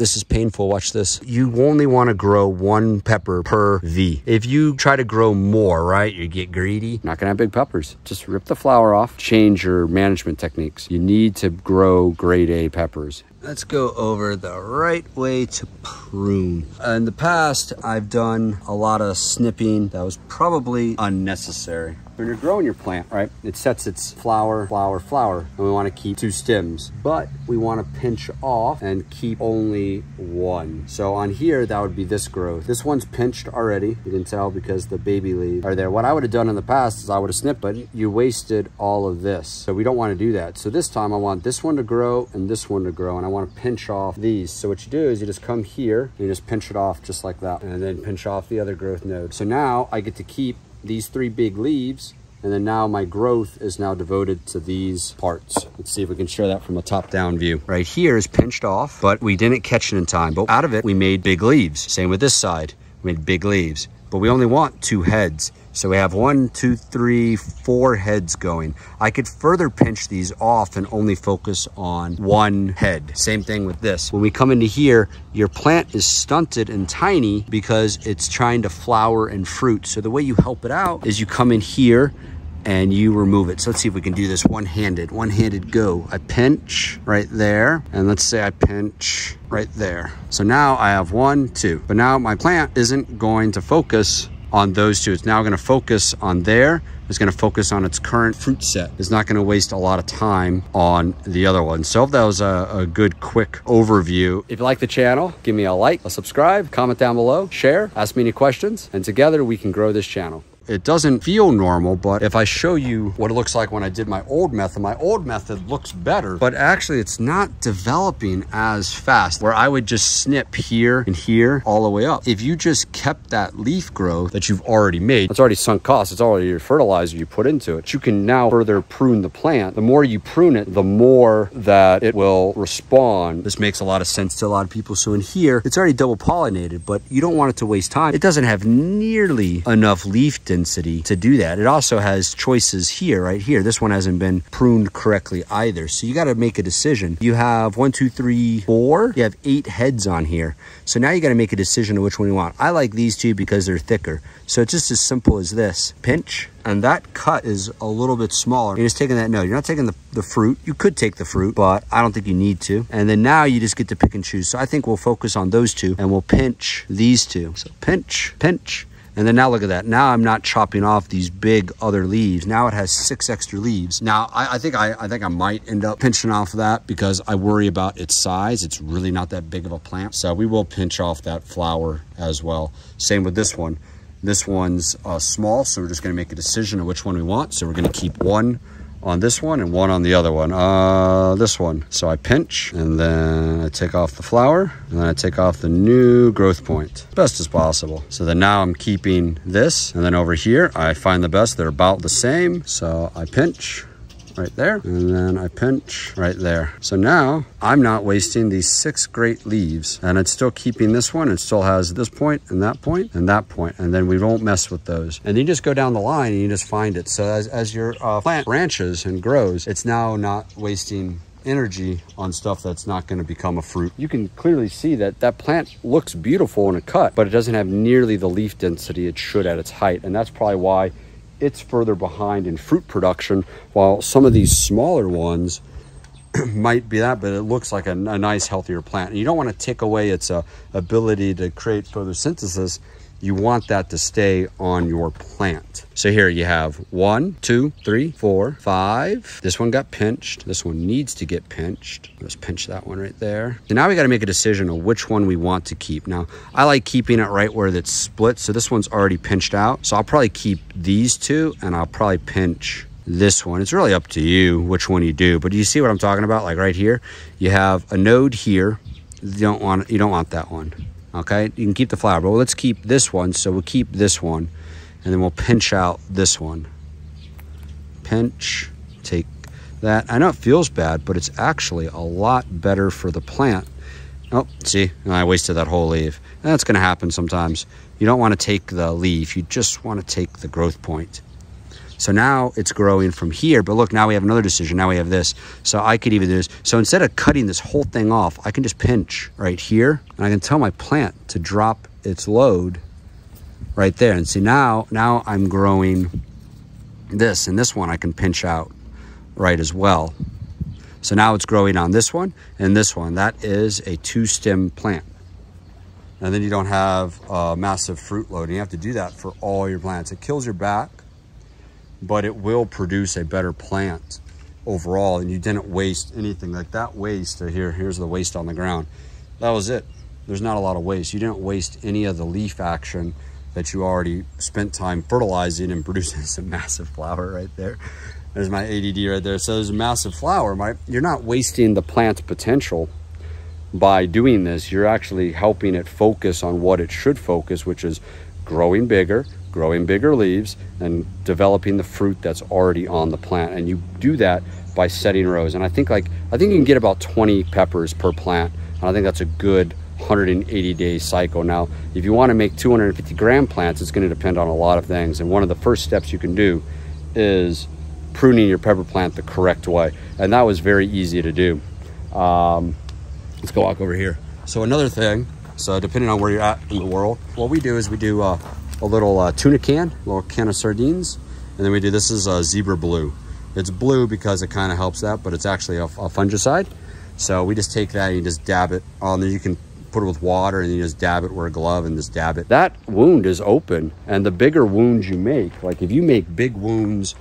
This is painful. Watch this. You only want to grow 1 pepper per V. If you try to grow more, right, you get greedy. Not gonna have big peppers. Just rip the flower off, change your management techniques. You need to grow grade A peppers. Let's go over the right way to prune. In the past, I've done a lot of snipping that was probably unnecessary. When you're growing your plant, right, it sets its flower, and we want to keep 2 stems, but we want to pinch off and keep only 1. So on here, that would be this growth. This one's pinched already. You can tell because the baby leaves are there. What I would have done in the past is I would have snipped, but you wasted all of this. So we don't want to do that. So this time I want this one to grow and this one to grow, and I want to pinch off these. So what you do is you just come here and you just pinch it off just like that, and then pinch off the other growth node. So now I get to keep these 3 big leaves, and then now my growth is now devoted to these parts. Let's see if we can show that from a top-down view. Right here is pinched off, but we didn't catch it in time. But out of it, we made big leaves. Same with this side, we made big leaves. But we only want 2 heads. So we have 1, 2, 3, 4 heads going. I could further pinch these off and only focus on 1 head. Same thing with this. When we come into here, your plant is stunted and tiny because it's trying to flower and fruit. So the way you help it out is you come in here and you remove it. So let's see if we can do this one-handed go. I pinch right there, and let's say I pinch right there. So now I have 1, 2, but now my plant isn't going to focus on those 2. It's now gonna focus on there. It's gonna focus on its current fruit set. It's not gonna waste a lot of time on the other one. So that was a good quick overview. If you like the channel, give me a like, a subscribe, comment down below, share, ask me any questions, and together we can grow this channel. It doesn't feel normal, but if I show you what it looks like when I did my old method looks better, but actually it's not developing as fast, where I would just snip here and here all the way up. If you just kept that leaf growth that you've already made, it's already sunk cost, it's already your fertilizer you put into it. You can now further prune the plant. The more you prune it, the more that it will respond. This makes a lot of sense to a lot of people. So in here, it's already double pollinated, but you don't want it to waste time. It doesn't have nearly enough leaf density to do that. It also has choices here, right here. This one hasn't been pruned correctly either. So you got to make a decision. You have 1, 2, 3, 4. You have 8 heads on here. So now you got to make a decision of which one you want. I like these 2 because they're thicker. So it's just as simple as this. Pinch, and that cut is a little bit smaller. You're just taking that node. You're not taking the fruit. You could take the fruit, but I don't think you need to. And then now you just get to pick and choose. So I think we'll focus on those 2 and we'll pinch these 2. So pinch, pinch. And then now look at that. Now I'm not chopping off these big other leaves. Now it has 6 extra leaves. Now I think I might end up pinching off that because I worry about its size. It's really not that big of a plant. So we will pinch off that flower as well. Same with this one. This one's small, so we're just gonna make a decision of which one we want. So we're gonna keep 1 on this one and 1 on the other one, this one. So I pinch and then I take off the flower and then I take off the new growth point best as possible. So then now I'm keeping this, and then over here I find the best. They're about the same. So I pinch right there, and then I pinch right there. So now I'm not wasting these 6 great leaves, and it's still keeping this one. It still has this point and that point and that point, and then we won't mess with those. And you just go down the line and you just find it. So as your plant branches and grows, it's now not wasting energy on stuff that's not going to become a fruit. You can clearly see that that plant looks beautiful in a cut, but it doesn't have nearly the leaf density it should at its height, and that's probably why it's further behind in fruit production, while some of these smaller ones might be that, but it looks like a nice, healthier plant. And you don't want to take away its ability to create photosynthesis. You want that to stay on your plant. So here you have 1, 2, 3, 4, 5. This one got pinched. This one needs to get pinched. Let's pinch that one right there. So now we got to make a decision of which one we want to keep. Now, I like keeping it right where it's split. So this one's already pinched out. So I'll probably keep these 2, and I'll probably pinch this one. It's really up to you which one you do. But do you see what I'm talking about? Like right here, you have a node here. You don't want that one. Okay, you can keep the flower, but let's keep this one. So we'll keep this one, and then we'll pinch out this one. Pinch, take that. I know it feels bad, but it's actually a lot better for the plant. Oh, see, I wasted that whole leaf. And that's gonna happen sometimes. You don't wanna take the leaf, you just wanna take the growth point. So now it's growing from here, but look, now we have another decision. Now we have this. So I could even do this. So instead of cutting this whole thing off, I can just pinch right here, and I can tell my plant to drop its load right there. And see, now I'm growing this, and this one I can pinch out right as well. So now it's growing on this one and this one. That is a 2-stem plant. And then you don't have a massive fruit load. And you have to do that for all your plants. It kills your back, but it will produce a better plant overall. And you didn't waste anything. Like that waste, here's the waste on the ground. That was it. There's not a lot of waste. You didn't waste any of the leaf action that you already spent time fertilizing and producing some massive flower right there. There's my ADD right there. So there's a massive flower. You're not wasting the plant's potential by doing this. You're actually helping it focus on what it should focus, which is growing bigger leaves, and developing the fruit that's already on the plant. And you do that by setting rows. And I think you can get about 20 peppers per plant. And I think that's a good 180-day cycle. Now, if you want to make 250-gram plants, it's going to depend on a lot of things. And one of the first steps you can do is pruning your pepper plant the correct way. And that was very easy to do. Let's go walk over here. So another thing, so depending on where you're at in the world, what we do is we do a little tuna can, a little can of sardines. And then we do, this is a zebra blue. It's blue because it kind of helps that, but it's actually a fungicide. So we just take that and you just dab it on there. You can put it with water and you just dab it, wear a glove and just dab it. That wound is open, and the bigger wounds you make, like if you make big wounds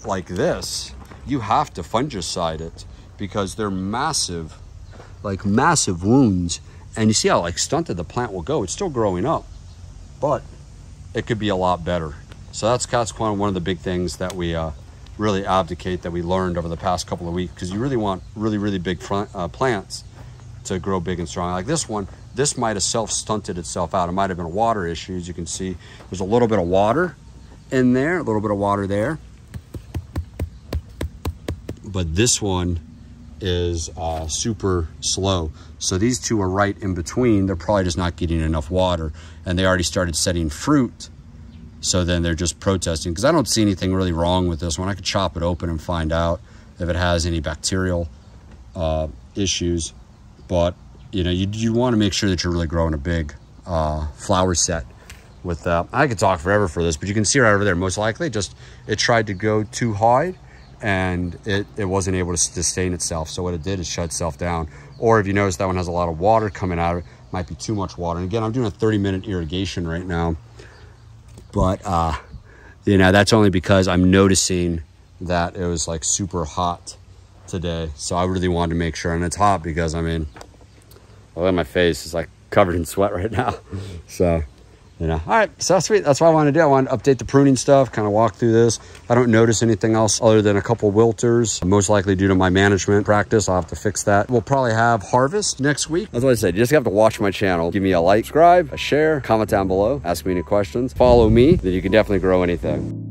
like this, you have to fungicide it because they're massive, like massive wounds. And you see how like stunted the plant will go. It's still growing up, but it could be a lot better. So that's kind of one of the big things that we really advocate, that we learned over the past couple of weeks, because you really want really big plants to grow big and strong. Like this one, this might have self-stunted itself out. It might have been a water issue. As you can see, there's a little bit of water in there, a little bit of water there. But this one is super slow. So these two are right in between. They're probably just not getting enough water, and they already started setting fruit. So then they're just protesting, because I don't see anything really wrong with this one. I could chop it open and find out if it has any bacterial issues. But you know, you want to make sure that you're really growing a big flower set with that. I could talk forever for this, but you can see right over there, most likely just it tried to go too high and it wasn't able to sustain itself. So what it did is shut itself down. Or if you notice, that one has a lot of water coming out of it, might be too much water. And again, I'm doing a 30-minute irrigation right now, but you know, that's only because I'm noticing that it was like super hot today. So I really wanted to make sure. And it's hot because, I mean, look at my face, it's like covered in sweat right now. So, you know, all right, so sweet. That's what I wanted to do. I wanted to update the pruning stuff, kind of walk through this. I don't notice anything else other than a couple wilters, most likely due to my management practice. I'll have to fix that. We'll probably have harvest next week. That's what I said. You just have to watch my channel. Give me a like, subscribe, a share, comment down below, ask me any questions, follow me, then you can definitely grow anything.